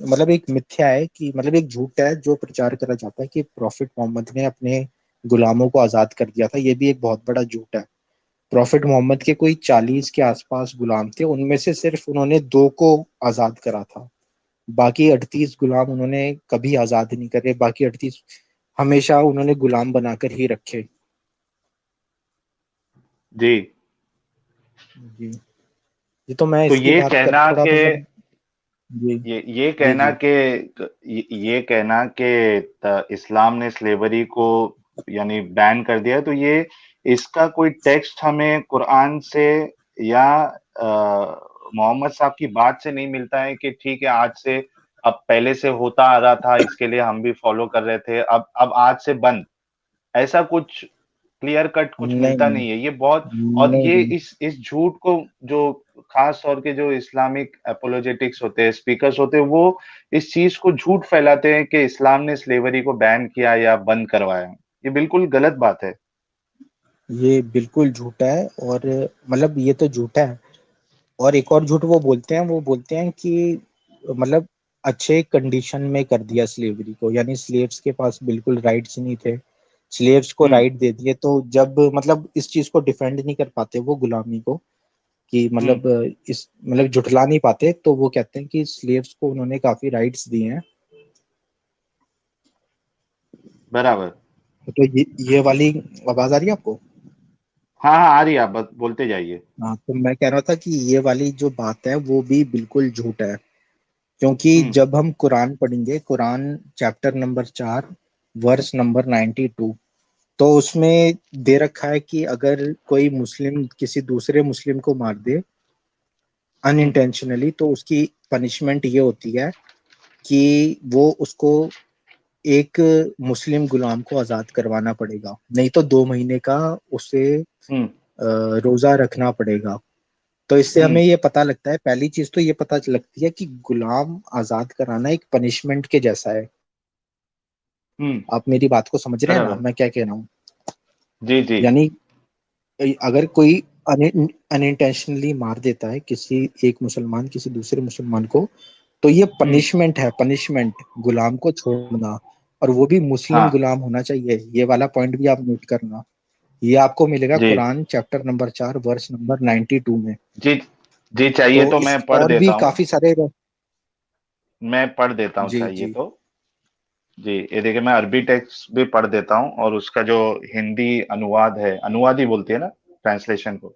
मतलब एक मिथ्या है कि मतलब एक झूठ है जो प्रचार करा जाता है कि प्रॉफिट मोहम्मद ने अपने गुलामों को आजाद कर दिया था। ये भी एक बहुत बड़ा झूठ है। प्रॉफिट मोहम्मद के कोई 40 के आसपास गुलाम थे, उनमें से सिर्फ उन्होंने 2 को आजाद करा था। बाकी 38 गुलाम उन्होंने कभी आजाद नहीं करे, बाकी 38 हमेशा उन्होंने गुलाम बनाकर ही रखे। जी। जी। ये तो मैं तो इसकी ये बात कर कहना थोड़ा के मतलब। जी ये जी कहना जी। के ये कहना के इस्लाम ने स्लेवरी को यानी बैन कर दिया, तो ये इसका कोई टेक्स्ट हमें कुरान से या मोहम्मद साहब की बात से नहीं मिलता है कि ठीक है आज से, अब पहले से होता आ रहा था इसके लिए हम भी फॉलो कर रहे थे, अब आज से बंद, ऐसा कुछ क्लियर कट कुछ नहीं मिलता नहीं नहीं है ये बहुत। और नहीं ये नहीं। इस झूठ को जो खास तौर के जो इस्लामिक एपोलोजेटिक्स होते हैं, स्पीकर्स होते हैं, वो इस चीज को झूठ फैलाते हैं कि इस्लाम ने स्लेवरी को बैन किया या बंद करवाया। ये बिल्कुल गलत बात है। ये बिल्कुल झूठा है। और मतलब ये तो झूठा है। और एक और झूठ वो बोलते हैं कि मतलब अच्छे कंडीशन में कर दिया स्लेवरी को, यानी स्लेव्स के पास बिल्कुल राइट्स नहीं थे, स्लेव्स को हम्म। राइट दे दिए। तो जब मतलब इस चीज को डिफेंड नहीं कर पाते वो गुलामी को, कि हम्म। मतलब इस मतलब जुटला नहीं पाते, तो वो कहते हैं कि स्लेव्स को उन्होंने काफी राइट्स दिए हैं। बराबर। तो ये वाली आवाज आ रही है आपको? हाँ हाँ, आ रही है, आप बोलते जाइए। हाँ, तो मैं कह रहा था कि ये वाली जो बात है वो भी बिल्कुल झूठ है। क्योंकि हम्म। जब हम कुरान पढ़ेंगे, Quran chapter number 4 verse number 92, तो उसमें दे रखा है कि अगर कोई मुस्लिम किसी दूसरे मुस्लिम को मार दे हम्म। अनइंटेंशनली, तो उसकी पनिशमेंट ये होती है कि वो उसको एक मुस्लिम गुलाम को आजाद करवाना पड़ेगा, नहीं तो 2 महीने का उसे हम्म। रोजा रखना पड़ेगा। तो इससे हम्म। हमें ये पता लगता है, पहली चीज तो ये पता लगती है कि गुलाम आजाद कराना एक पनिशमेंट के जैसा है। हम्म। आप मेरी बात को समझ रहे हैं ना, बराबर। मैं क्या कह रहा हूँ? जी जी। यानी अगर कोई अनइंटेंशनली मार देता है किसी एक मुसलमान किसी दूसरे मुसलमान को, तो ये हम्म। पनिशमेंट है, पनिशमेंट गुलाम को छोड़ना। और वो भी मुस्लिम हाँ। गुलाम होना चाहिए, ये वाला पॉइंट भी आप नोट करना। ये आपको मिलेगा जी कुरान चैप्टर नंबर 4 वर्स नंबर 92 में। जी। जी, तो चाहिए तो इस मैं पढ़ और भी देता हूँ। काफी सारे। मैं पढ़ देता हूँ जी चाहिए जी तो। जी, ये देखिए, मैं अरबी टेक्स्ट भी पढ़ देता हूँ और उसका जो हिंदी अनुवाद है, अनुवाद ही बोलती है ना ट्रांसलेशन को,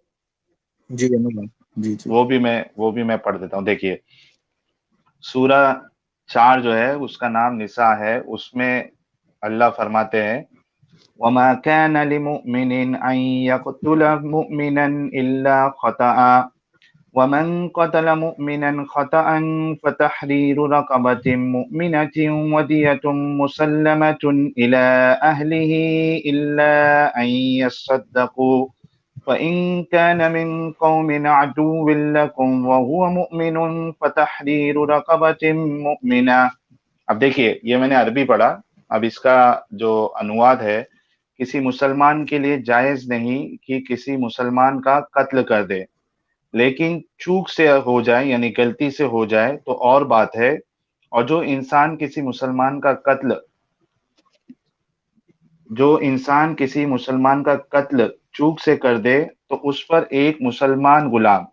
जी अनुवाद। जी जी वो भी मैं पढ़ देता हूँ। देखिए, सूरा 4 जो है उसका नाम निसा है, उसमें अल्लाह फरमाते हैं, वमा कान लिमुमिनिन अन यक़तुला मुमिनन इल्ला खतआ वमन क़तल मुमिनन खतअन फतहरीरु रक़बतिन मुमिनतिन वदियतुन मुसल्लमतुन इला अहलिही इल्ला अन यस्सद्दक़ू फ़इन कान मिन क़ौमिन अदुव्विन लकुम वहुव मुमिनुन फतहरीरु रक़बतिन मुमिना। अब देखिए, ये मैंने अरबी पढ़ा। अब इसका जो अनुवाद है, किसी मुसलमान के लिए जायज नहीं कि किसी मुसलमान का कत्ल कर दे, लेकिन चूक से हो जाए यानी गलती से हो जाए तो और बात है। और जो इंसान किसी मुसलमान का कत्ल चूक से कर दे, तो उस पर एक मुसलमान गुलाम,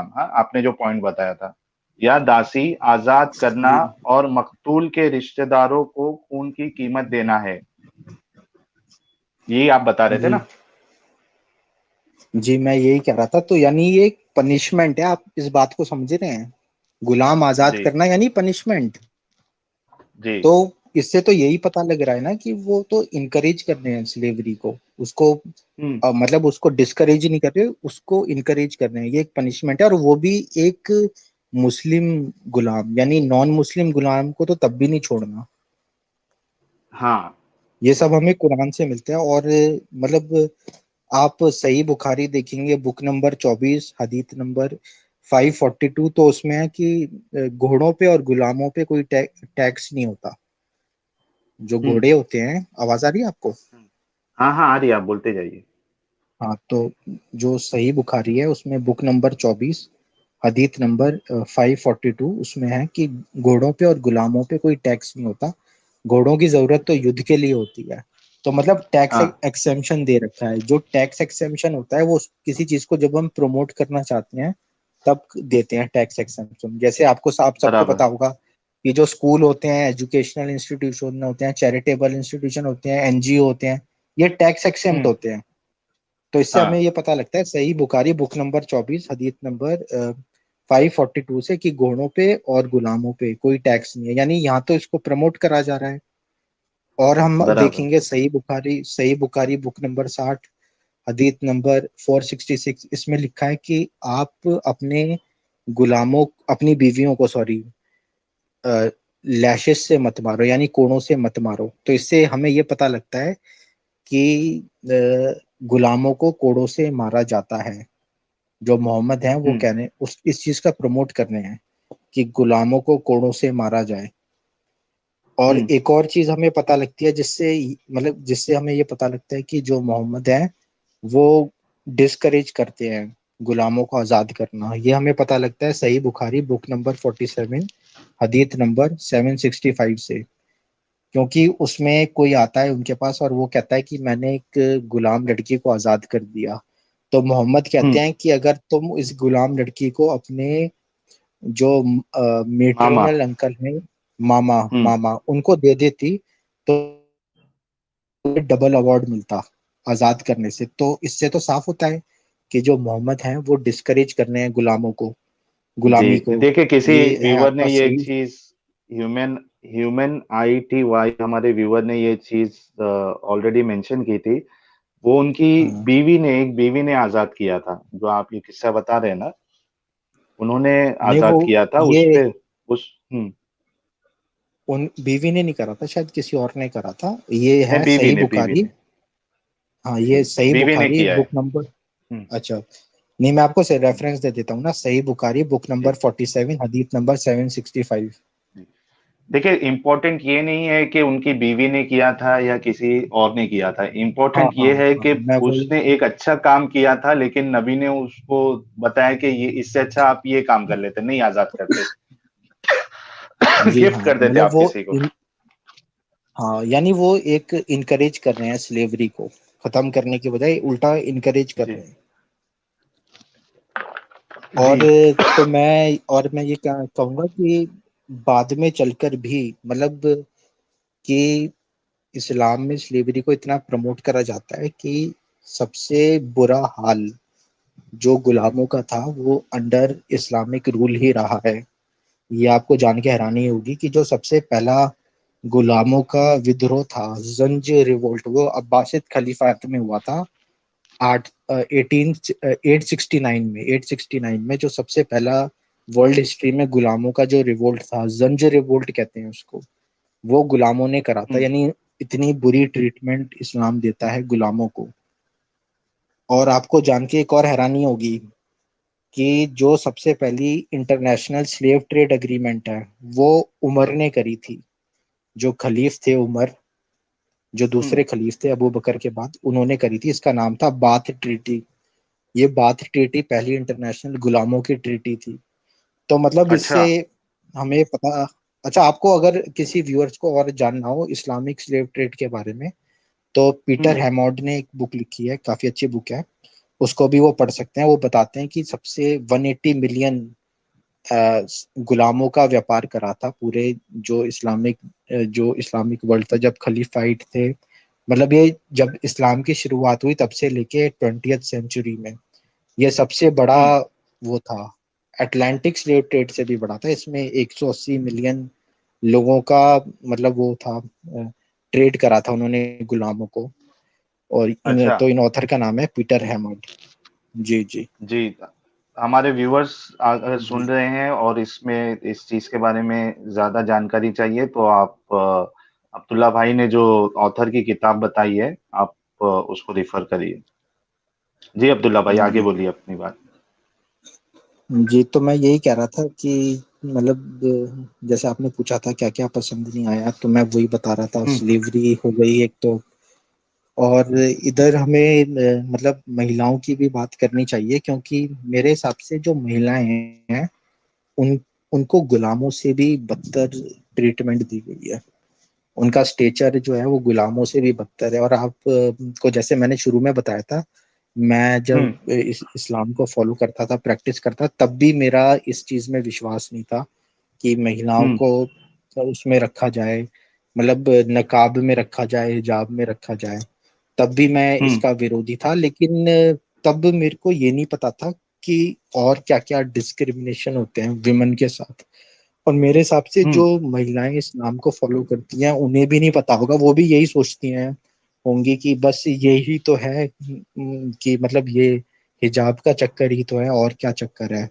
हाँ, आपने जो पॉइंट बताया था, या दासी आजाद करना जी और मकतूल के रिश्तेदारों को खून की कीमत देना है। यही आप बता रहे थे जी ना? जी। मैं यही कह रहा था, तो यानी ये एक पनिशमेंट है, आप इस बात को समझ रहे हैं? गुलाम आजाद जी करना यानी पनिशमेंट। जी। तो इससे तो यही पता लग रहा है ना कि वो तो इनकरेज कर रहे हैं स्लेवरी को, उसको हम्म। मतलब उसको डिस्करेज नहीं कर रहे, उसको इनकरेज कर रहे हैं। ये एक पनिशमेंट है, और वो भी एक मुस्लिम गुलाम, यानी नॉन मुस्लिम गुलाम को तो तब भी नहीं छोड़ना। हाँ। ये सब हमें कुरान से मिलता है। और मतलब आप सही बुखारी देखेंगे, बुक नंबर 24 हदीस नंबर 542, तो उसमें है कि घोड़ों पे और गुलामों पे कोई टैक्स नहीं होता। जो हम्म। घोड़े होते हैं, आवाज आ रही है आपको? हाँ हाँ, आ रही है, आप बोलते जाइए। हाँ, तो जो सही बुखारी है उसमें बुक नंबर 24 हदीस नंबर 542, उसमें है कि घोड़ों पे और गुलामों पे कोई टैक्स नहीं होता, घोड़ों की जरूरत तो युद्ध के लिए होती है। तो मतलब टैक्स हाँ एक्सेम्पशन दे रखा है। जो टैक्स एक्सेम्पशन होता है वो किसी चीज को जब हम प्रमोट करना चाहते हैं तब देते हैं टैक्स एक्सेम्पशन। जैसे आप सबको बराबर। पता होगा कि जो स्कूल होते हैं, एजुकेशनल इंस्टीट्यूशन होते हैं, चैरिटेबल इंस्टीट्यूशन होते हैं, एनजीओ होते हैं, ये टैक्स एक्सेम्प्ट हम्म। होते हैं। तो इससे हमें हाँ ये पता लगता है, सही बुखारी बुक नंबर 24 हदीस नंबर 542 से, कि घोड़ों पे और गुलामों पे कोई टैक्स नहीं है। यानी यहाँ तो इसको प्रमोट करा जा रहा है। और हम बराबर। देखेंगे सही बुखारी बुक नंबर 60 हदीस नंबर 466, इसमें लिखा है कि आप अपने गुलामों अपनी बीवियों को, सॉरी, लैशेस से मत मारो, यानी कोड़ों से मत मारो। तो इससे हमें ये पता लगता है कि गुलामों को कोड़ों से मारा जाता है। जो मोहम्मद हैं वो हम्म। कहने उस इस चीज का प्रमोट कर रहे हैं कि गुलामों को कोड़ों से मारा जाए। और हम्म। एक और चीज हमें पता लगती है, जिससे हमें ये पता लगता है कि जो मोहम्मद हैं वो डिस्करेज करते हैं गुलामों को आजाद करना। ये हमें पता लगता है सही बुखारी बुक नंबर 47 हदीस नंबर 765 से। क्योंकि उसमें कोई आता है उनके पास और वो कहता है कि मैंने एक गुलाम लड़की को आजाद कर दिया। तो मोहम्मद कहते हम्म। हैं कि अगर तुम इस गुलाम लड़की को अपने जो मामा। मेट्रोनल अंकल हैं, मामा हम्म। मामा उनको दे देती तो डबल अवार्ड मिलता आजाद करने से। तो इससे तो साफ होता है कि जो मोहम्मद हैं वो डिस्करेज कर रहे हैं गुलामों को, गुलामी जी को। देखिए, किसी ये है व्यूवर ने आपका ये एक सही। चीज, ह्यूमन ह्यूमन ITY, हमारे व्यूवर ने ये चीज ऑलरेडी मेंशन की थी। वो उनकी हाँ, बीवी ने आजाद किया था, जो आप ये किस्सा बता रहे हैं ना, उन्होंने नहीं वो आजाद किया था ये उस पे। उस उन बीवी ने नहीं करा था, शायद किसी और ने करा था। ये नहीं, है सही बीवी बुखारी। ने। हाँ, ये सही बीवी ने बुखारी किया है। Book number. हम्म। अच्छा, नहीं मैं आपको से रेफरेंस दे देता हूँ ना, सही बुखारी बुक जी नंबर 47 हदीस नंबर 765। जी। देखिए, इम्पोर्टेंट ये नहीं है कि उनकी बीवी ने किया था या किसी और ने किया था। हाँ इम्पोर्टेंट हाँ ये है हाँ, कि मैं वही। उसने एक अच्छा काम किया था, लेकिन नबी ने उसको बताया कि ये इससे अच्छा आप ये काम कर लेते, नहीं आजाद करते, जी गिफ्ट हाँ, कर देते मतलब आप किसी को। हाँ, यानी वो एक इनकरेज कर रहे हैं स्लेवरी को, खत्म करने के बजाय उल्टा इनकरेज कर जी रहे हैं। जी। और मैं ये क्या कहूंगा कि बाद में चलकर भी, मतलब कि इस्लाम में स्लेवरी को इतना प्रमोट करा जाता है कि सबसे बुरा हाल जो गुलामों का था वो अंडर इस्लामिक रूल ही रहा है। ये आपको जान के हैरानी होगी कि जो सबसे पहला गुलामों का विद्रोह था, जंज रिवोल्ट, वो अब्बासिद खलीफात में हुआ था। आठ 869 में जो सबसे पहला वर्ल्ड हिस्ट्री में गुलामों का जो रिवोल्ट था, जंज रिवोल्ट कहते हैं उसको, वो गुलामों ने करा था। हम्म। यानी इतनी बुरी ट्रीटमेंट इस्लाम देता है गुलामों को। और आपको जान के एक और हैरानी होगी कि जो सबसे पहली इंटरनेशनल स्लेव ट्रेड एग्रीमेंट है वो उमर ने करी थी। जो खलीफ थे उमर, जो हम्म। दूसरे खलीफ थे अबू बकर के बाद, उन्होंने करी थी। इसका नाम था बाथ ट्रीटी। ये बाथ ट्रीटी पहली इंटरनेशनल गुलामों की ट्रीटी थी। तो मतलब अच्छा। इससे हमें पता। अच्छा, आपको अगर किसी व्यूअर्स को और जानना हो इस्लामिक स्लेव ट्रेड के बारे में, तो पीटर हम्म। हेमॉड ने एक बुक लिखी है, काफी अच्छी बुक है, उसको भी वो पढ़ सकते हैं। वो बताते हैं कि सबसे 180 मिलियन गुलामों का व्यापार करा था पूरे जो इस्लामिक वर्ल्ड था जब खलीफाइट थे। मतलब ये जब इस्लाम की शुरुआत हुई तब से लेके 20th सेंचुरी में ये सबसे बड़ा हम्म। वो था। अटलांटिक स्लेव ट्रेड से भी बड़ा था। इसमें 180 मिलियन लोगों का मतलब वो था, ट्रेड करा था उन्होंने गुलामों को। और अच्छा। इन ऑथर का नाम है पीटर हेमंड। जी जी जी, हमारे व्यूअर्स अगर जी। सुन रहे हैं और इसमें इस चीज के बारे में ज्यादा जानकारी चाहिए, तो आप अब्दुल्ला भाई ने जो ऑथर की किताब बताई है, आप उसको रिफर करिए। जी अब्दुल्ला भाई, आगे जी बोलिए अपनी बात। जी, तो मैं यही कह रहा था कि मतलब जैसे आपने पूछा था क्या क्या पसंद नहीं आया, तो मैं वही बता रहा था। हम्म। स्लीवरी हो गई एक तो, और इधर हमें मतलब महिलाओं की भी बात करनी चाहिए, क्योंकि मेरे हिसाब से जो महिलाएं हैं उन उनको गुलामों से भी बदतर ट्रीटमेंट दी गई है। उनका स्टेचर जो है वो गुलामों से भी बदतर है। और आप को जैसे मैंने शुरू में बताया था, मैं जब हम्म। इस्लाम को फॉलो करता था, प्रैक्टिस करता, तब भी मेरा इस चीज में विश्वास नहीं था कि महिलाओं हम्म। को उसमें रखा जाए, मतलब नकाब में रखा जाए, हिजाब में रखा जाए। तब भी मैं हम्म। इसका विरोधी था, लेकिन तब मेरे को ये नहीं पता था कि और क्या क्या डिस्क्रिमिनेशन होते हैं विमेन के साथ। और मेरे हिसाब से हम्म। जो महिलाएं इस्लाम को फॉलो करती हैं उन्हें भी नहीं पता होगा, वो भी यही सोचती हैं होंगी कि बस यही तो है, कि मतलब ये हिजाब का चक्कर ही तो है, और क्या चक्कर है।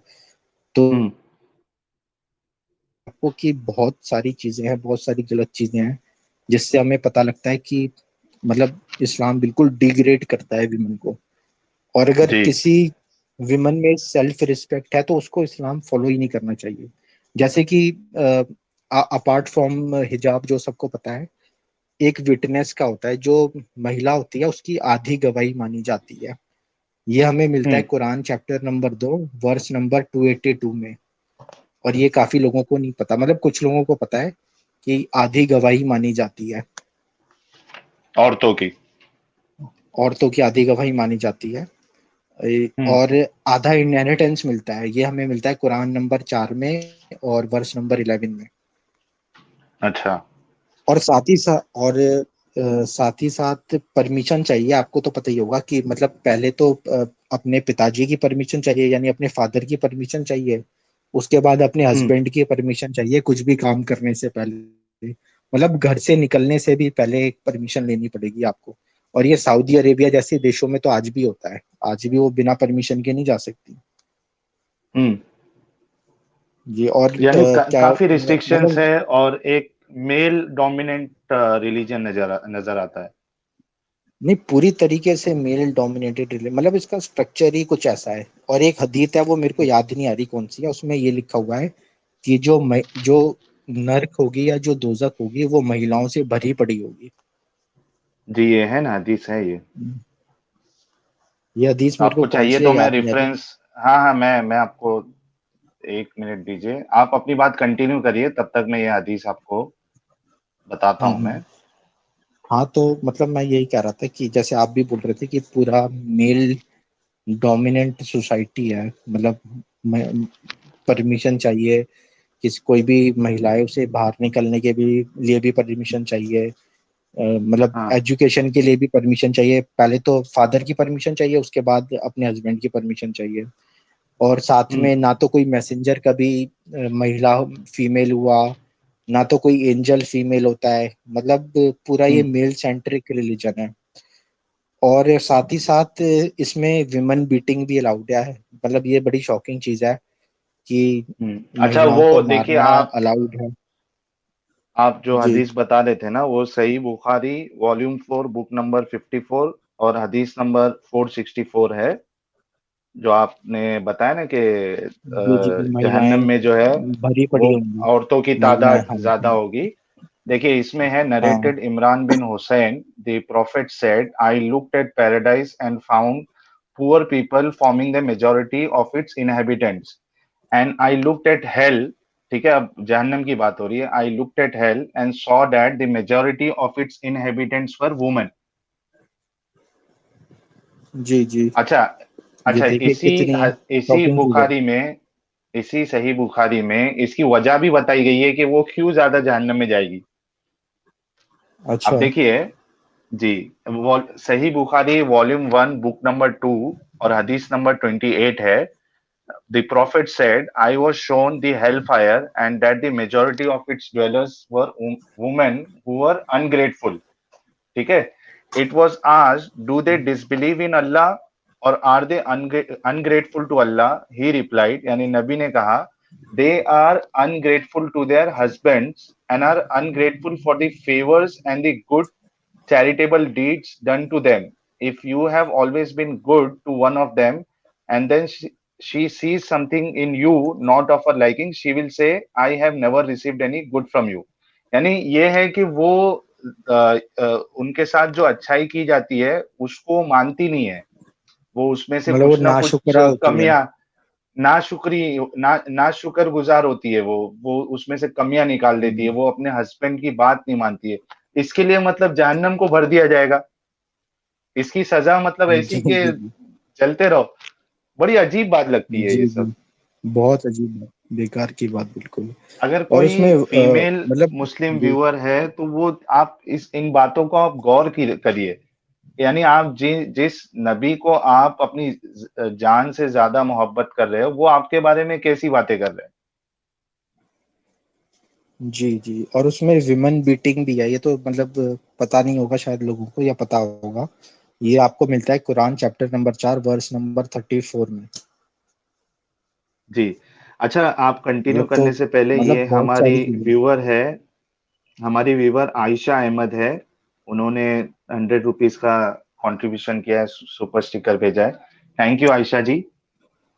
तो हम्म। आपको कि बहुत सारी चीजें हैं, बहुत सारी गलत चीजें हैं, जिससे हमें पता लगता है कि मतलब इस्लाम बिल्कुल डिग्रेड करता है विमेन को। और अगर जी। किसी विमन में सेल्फ रिस्पेक्ट है तो उसको इस्लाम फॉलो ही नहीं करना चाहिए। जैसे कि अपार्ट फ्रॉम हिजाब, जो सबको पता है, एक विटनेस का होता है, जो महिला होती है उसकी आधी गवाही मानी जाती है। ये हमें मिलता है हम्म। कुरान चैप्टर नंबर 2 वर्स नंबर 282 में। और ये काफी लोगों को नहीं पता, मतलब कुछ लोगों को पता है कि आधी गवाही मानी जाती है, औरतों की। औरतों की आधी गवाही मानी जाती है। हम्म। और आधा इनहेरिटेंस मिलता है, ये हमें मिलता है कुरान नंबर 4 में और वर्ष नंबर 11 में। अच्छा। और साथ ही साथ परमिशन चाहिए। आपको तो पता ही होगा कि मतलब पहले तो अपने पिताजी की परमिशन चाहिए, यानी अपने फादर की परमिशन चाहिए। उसके बाद अपने हम्म। हस्बैंड की परमिशन चाहिए कुछ भी काम करने से पहले, मतलब घर से निकलने से भी पहले परमिशन लेनी पड़ेगी आपको। और ये सऊदी अरेबिया जैसे देशों में तो आज भी होता है, आज भी वो बिना परमिशन के नहीं जा सकती। हम्म। जी। और यानी क्या काफी रिस्ट्रिक्शंस मतलब, है और एक मेल डोमिनेंट रिलीजन नजर आता है। नहीं पूरी तरीके से मेल डोमिनेटेड, मतलब इसका स्ट्रक्चर ही कुछ ऐसा है। और एक हदीत है, वो मेरे को याद नहीं आ रही कौन सी है, उसमें ये लिखा हुआ है कि जो नर्क होगी या जो दोजक होगी वो महिलाओं से भरी पड़ी होगी। जी, ये है ना, हदीस है ये। ये हदीस मेरे को आपको कौन चाहिए सी है तो मैं याद नहीं आ रही। रेफरेंस। हाँ हाँ, मैं आपको 1 मिनट दीजिए, आप अपनी बात कंटिन्यू करिए, तब तक मैं ये हदीस आपको बताता हूँ मैं। हम्म। हाँ तो मतलब मैं यही कह रहा था कि जैसे आप भी बोल रहे थे कि पूरा मेल डोमिनेंट सोसाइटी है, मतलब परमिशन चाहिए, किसी कोई भी महिला है उसे बाहर निकलने के भी लिए भी परमिशन चाहिए। मतलब हाँ। एजुकेशन के लिए भी परमिशन चाहिए, पहले तो फादर की परमिशन चाहिए, उसके बाद अपने हस्बैंड की परमिशन चाहिए। और साथ हम्म। में ना तो कोई मैसेंजर कभी महिला फीमेल हुआ, ना तो कोई एंजल फीमेल होता है, मतलब पूरा ये हम्म। मेल सेंट्रिक रिलीजन है। और साथ ही साथ इसमें विमेन बीटिंग भी अलाउड है, मतलब ये बड़ी शॉकिंग चीज है कि अच्छा, महिलाओं वो को देखिए, मारना आप अलाउड है। आप जो जी हदीस बता रहे थे ना, वो सही बुखारी वॉल्यूम 4 बुक नंबर 54 और हदीस नंबर 464 है। जो आपने बताया ना कि जी जी, जहन्नम महिलाएं में जो है भरी वो पड़ी होंगी। औरतों की महिलाएं, तादाद हाँ ज्यादा हाँ होगी। देखिए, इसमें है हाँ। Narrated Imran bin Husain, the prophet said, I looked at paradise and found poor people forming the majority of its inhabitants, and I looked at hell. ठीक है, अब जहन्नम की बात हो रही है। I looked at hell and saw that the majority of its inhabitants were women. जी जी। अच्छा। ये अच्छा, देखिए कितनी इसी शॉकिंग चीज है। बुखारी में, इसी सही बुखारी में इसकी वजह भी बताई गई है कि वो क्यों ज्यादा जहन्नम में जाएगी। अब अच्छा। देखिए, जी, सही बुखारी वॉल्यूम 1 बुक नंबर 2 और हदीस नंबर 28 है। The prophet said, I was shown the hellfire and that the majority of its dwellers were women who were ungrateful. ठीक है। It was asked, do they disbelieve in Allah or are they ungrateful to Allah? He replied, यानी नबी ने कहा, they are ungrateful to their husbands and are ungrateful for the favors and the good charitable deeds done to them. If you have always been good to one of them, and then she sees something in you not of her liking, she will say, I have never received any good from you. यानी ये है कि वो उनके साथ जो अच्छाई की जाती है उसको मानती नहीं है, वो उसमें से मतलब वो कुछ ना कुछ नाशुक्रा होती है। कमियां, ना शुक्रगुजार होती है, वो उसमें से कमियां निकाल देती है, हम्म, वो अपने हस्बैंड की बात नहीं मानती है। इसके लिए मतलब जहन्नम को भर दिया जाएगा, इसकी सजा मतलब जी ऐसी कि जी जी चलते रहो। बड़ी अजीब बात लगती है ये जी सब। जी। बहुत अजीब बात, बेकार की बात बिल्कुल। अगर और कोई उसमें फीमेल मतलब मुस्लिम जी व्यूअर है तो वो, आप इस इन बातों को आप गौर करिए। यानी आप जिस नबी को आप अपनी जान से ज्यादा मोहब्बत कर रहे हो, वो आपके बारे में कैसी बातें कर रहे हैं। जी जी। और उसमें विमेन बीटिंग भी है, ये तो मतलब पता नहीं होगा शायद लोगों को, या पता होगा। ये आपको मिलता है Quran chapter number 4 verse number 34 में। जी। अच्छा, आप कंटिन्यू मतलब तो करने से पहले, मतलब ये बहुत हमारी सारी चीजें। व्यूअर है, हमारी व्यूअर आयशा अहमद है, उन्होंने 100 रुपीज का कंट्रीब्यूशन किया है, सुपर स्टिकर भेजा है। थैंक यू आयशा जी।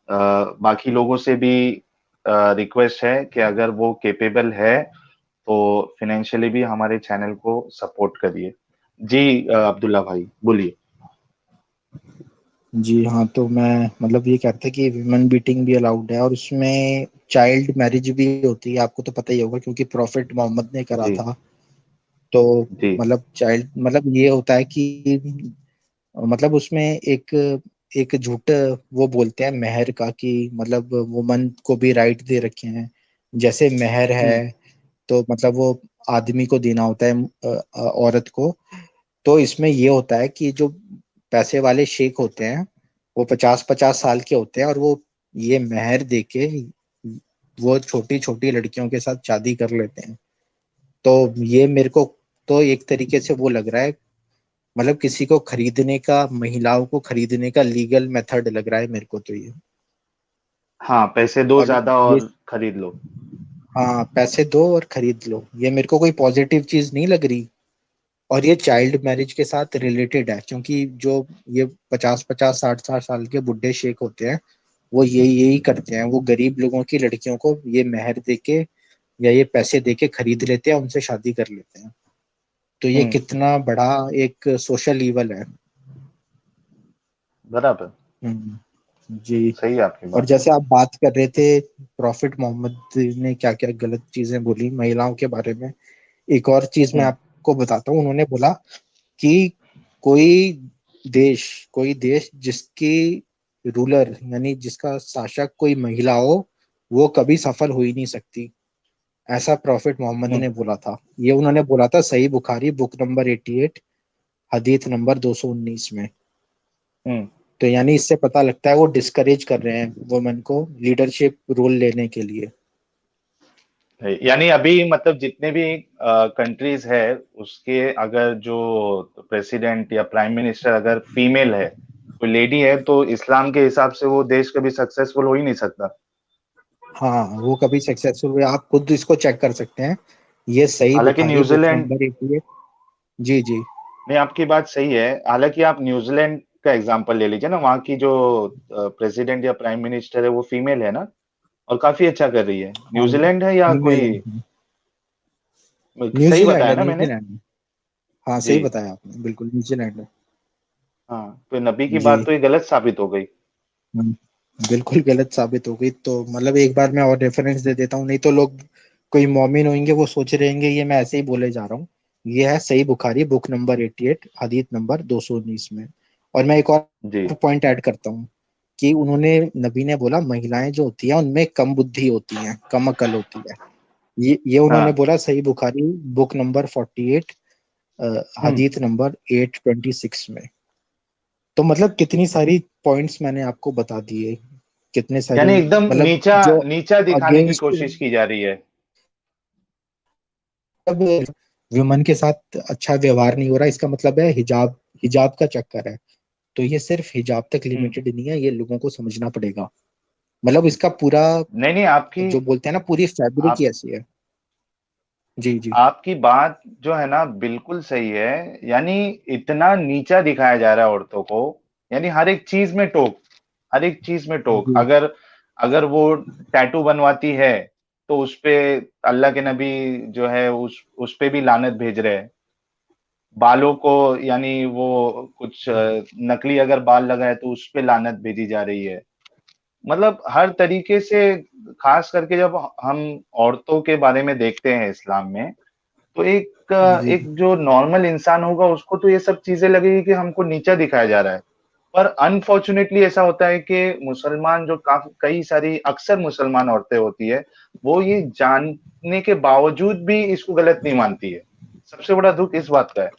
बाकी लोगों से भी रिक्वेस्ट है कि अगर वो केपेबल है तो फिनेंशियली भी हमारे चैनल को सपोर्ट करिए। जी अब्दुल्ला भाई बोलिए। जी हाँ, तो मैं मतलब ये कहते हैं कि विमेन बीटिंग भी अलाउड है, और उसमें चाइल्ड मैरिज भी होती है, आपको तो पता ही होगा क्योंकि प्रॉफिट मोहम्मद ने करा जी था। तो जी। मतलब चाइल्ड मतलब ये होता है कि मतलब उसमें एक एक झूठ वो बोलते हैं मेहर का, कि मतलब वुमन को भी राइट दे रखे हैं। जैसे मेहर है हम्म तो मतलब वो आदमी को देना होता है औरत को। तो इसमें ये होता है कि जो पैसे वाले शेख होते हैं वो 50-50 साल के होते हैं, और वो ये मेहर देके वो छोटी छोटी लड़कियों के साथ शादी कर लेते हैं। तो ये मेरे को तो एक तरीके से वो लग रहा है, मतलब किसी को खरीदने का, महिलाओं को खरीदने का लीगल मेथड लग रहा है मेरे को तो ये। हाँ, पैसे दो और ज्यादा ये, और खरीद लो। हाँ पैसे दो और खरीद लो, ये मेरे को कोई पॉजिटिव चीज नहीं लग रही। और ये चाइल्ड मैरिज के साथ रिलेटेड है, क्योंकि जो ये 50-50 60-60 साल के बुढ़े शेख होते हैं वो यही यही करते हैं, वो गरीब लोगों की लड़कियों को ये मेहर देके या ये पैसे देके खरीद लेते हैं, उनसे शादी कर लेते हैं। तो ये हम्म। कितना बड़ा एक सोशल ईवल है। बराबर। जी। सही है आपकी और बात। जैसे आप बात कर रहे थे प्रॉफिट मोहम्मद ने क्या क्या गलत चीजें बोली महिलाओं के बारे में, एक और चीज मैं हम्म आपको बताता हूँ। उन्होंने बोला कि कोई देश कोई देश जिसकी रूलर यानी जिसका शासक कोई महिला हो, वो कभी सफल हो ही नहीं सकती, ऐसा प्रॉफिट मोहम्मद हम्म ने बोला था। ये उन्होंने बोला था सही बुखारी बुक नंबर 88 हदीस नंबर 219 में। हम्म। तो यानी इससे पता लगता है वो डिस्करेज कर रहे हैं वुमेन को लीडरशिप रोल लेने के लिए। यानी अभी मतलब जितने भी कंट्रीज है, उसके अगर जो प्रेसिडेंट या प्राइम मिनिस्टर अगर फीमेल है, कोई लेडी है, तो इस्लाम के हिसाब से वो देश कभी सक्सेसफुल हो ही नहीं सकता। हाँ वो कभी सक्सेसफुल हुए, आप खुद इसको चेक कर सकते हैं। ये सही हालांकि बुखारी बुक न्यूजीलैंड, नंबर 88। जी जी नहीं आपकी बात सही है, हालांकि आप न्यूजीलैंड का एग्जांपल ले लीजिए ना, वहाँ की जो प्रेसिडेंट या प्राइम मिनिस्टर है वो फीमेल है ना, और काफी अच्छा कर रही है। हाँ। न्यूजीलैंड है या फीमेल कोई, है। सही न्यूजीलैंड बताया है, ना मैंने। न्यूजीलैंड है। हाँ जी। सही बताया आपने, बिल्कुल न्यूजीलैंड है। हाँ, तो नबी की जी। बात तो ये गलत साबित हो गई। हम्म, बिल्कुल गलत साबित हो गई। तो मतलब एक बार मैं और रेफरेंस दे देता हूँ, नहीं तो लोग कोई मौमिन होंगे वो सोच रहे होंगे ये मैं ऐसे ही बोले जा रहा हूँ। ये है सही बुखारी बुक नंबर 88 हदीस नंबर 219 में। और मैं एक और जी। पॉइंट ऐड करता हूँ कि उन्होंने नबी ने बोला महिलाएं जो होती हैं उनमें कम बुद्धि होती है, कम अकल होती है। ये उन्होंने हाँ। बोला सही बुखारी बुक नंबर 48 हम्म। हदीस नंबर 826 में। तो मतलब कितनी सारी पॉइंट्स मैंने आपको बता दिए, कितने सारी यानी एकदम मतलब नीचा जो नीचा दिखाने की अगेंस्ट, कोशिश की जा रही है। मतलब वुमन के साथ अच्छा व्यवहार नहीं हो रहा, इसका मतलब है हिजाब, हिजाब का चक्कर है। तो ये सिर्फ हिजाब तक हम्म। लिमिटेड नहीं है, ये लोगों को समझना पड़ेगा। मतलब इसका पूरा नहीं नहीं, आपकी जो बोलते हैं ना पूरी फैब्रिक ही आप ऐसी है। जी जी आपकी बात जो है ना बिल्कुल सही है। यानी इतना नीचा दिखाया जा रहा है औरतों को, यानी हर एक चीज में टोक, हर एक चीज में टोक। जी अगर अगर वो टैटू बनवाती है तो उस पे अल्लाह के नबी जो है उस पे भी लानत भेज रहे हैं। बालों को, यानी वो कुछ नकली अगर बाल लगाए तो उस पे लानत भेजी जा रही है। मतलब हर तरीके से, खास करके जब हम औरतों के बारे में देखते हैं इस्लाम में, तो जी एक जो नॉर्मल इंसान होगा उसको तो ये सब चीजें लगेगी कि हमको नीचा दिखाया जा रहा है। पर अनफॉर्चुनेटली ऐसा होता है कि मुसलमान जो काफी कई सारी अक्सर मुसलमान औरतें होती है, वो ये जानने के बावजूद भी इसको गलत नहीं मानती है। सबसे बड़ा दुख इस बात का है।